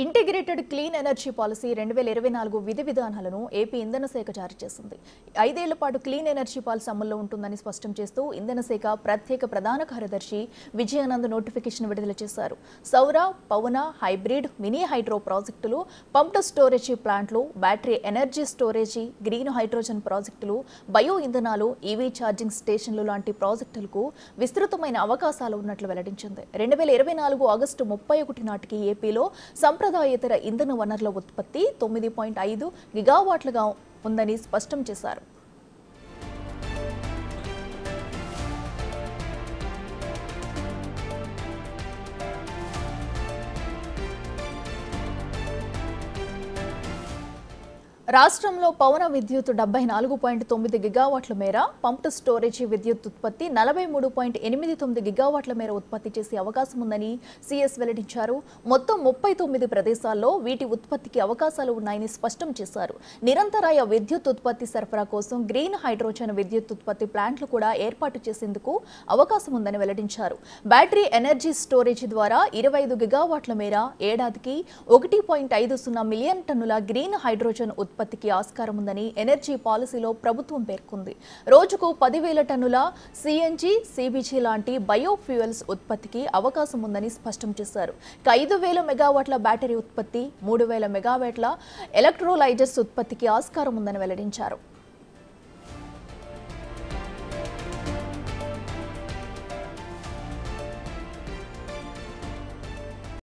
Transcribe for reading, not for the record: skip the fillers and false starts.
Integrated clean energy policy 2024 విధి విధానాలను AP ఇంధన శాఖ జారీ చేసింది. 5 ఏళ్ల పాటు క్లీన్ ఎనర్జీ పాలసీ అమల్లో ఉంటుందని స్పష్టం చేస్తూ ఇంధన శాఖ ప్రత్యేక ప్రధాన కార్యదర్శి విజయానంద్ నోటిఫికేషన్ విడుదల చేశారు. సౌర, పవన, హైబ్రిడ్, మినీ హైడ్రో ప్రాజెక్టులు, పంప్డ్ స్టోరేజీ ప్లాంట్లు, battery energy storage, green hydrogen ప్రాజెక్టులు, బయో ఇంధనాలు, ఈవీ ఛార్జింగ్ స్టేషన్లు లాంటి ప్రాజెక్టులకు విస్తృతమైన అవకాశాలు ఉన్నట్లు వెల్లడించింది. 2024 ఆగస్టు 31 నాటికి ఏపీలో సంప్రదాయేతర ఇంధన వనరుల ఉత్పత్తి 9.5 గిగావాట్లుగా ఉందని స్పష్టం చేశారు. రాష్ట్రంలో పవన విద్యుత్ 74.9 గిగావాట్ల మేర, పంప్డ్ స్టోరేజీ విద్యుత్ ఉత్పత్తి 43.89 గిగావాట్ల మేర ఉత్పత్తి చేసే అవకాశం ఉందని సీఎస్ వెల్లడించారు. మొత్తం 39 ప్రదేశాల్లో వీటి ఉత్పత్తికి అవకాశాలు ఉన్నాయని స్పష్టం చేశారు. నిరంతరాయ విద్యుత్ ఉత్పత్తి సరఫరా కోసం గ్రీన్ హైడ్రోజన్ విద్యుత్ ఉత్పత్తి ప్లాంట్లు కూడా ఏర్పాటు చేసేందుకు అవకాశం ఉందని వెల్లడించారు. బ్యాటరీ ఎనర్జీ స్టోరేజీ ద్వారా 25 గిగావాట్ల మేర, ఏడాదికి 1.50 మిలియన్ టన్నుల గ్రీన్ హైడ్రోజన్ ఉత్పత్తికి ఆస్కారం ఉందని ఎనర్జీ పాలసీలో ప్రభుత్వం పేర్కొంది. రోజుకు 10,000 టన్నుల సిఎన్జి, సిబిజి లాంటి బయోఫ్యూయల్స్ ఉత్పత్తికి అవకాశం ఉందని స్పష్టం చేశారు. 5,000 మెగావాట్ల బ్యాటరీ ఉత్పత్తి, 3,000 మెగావాట్ల ఎలక్ట్రోలైజర్స్ ఉత్పత్తికి ఆస్కారం ఉందని వెల్లడించారు.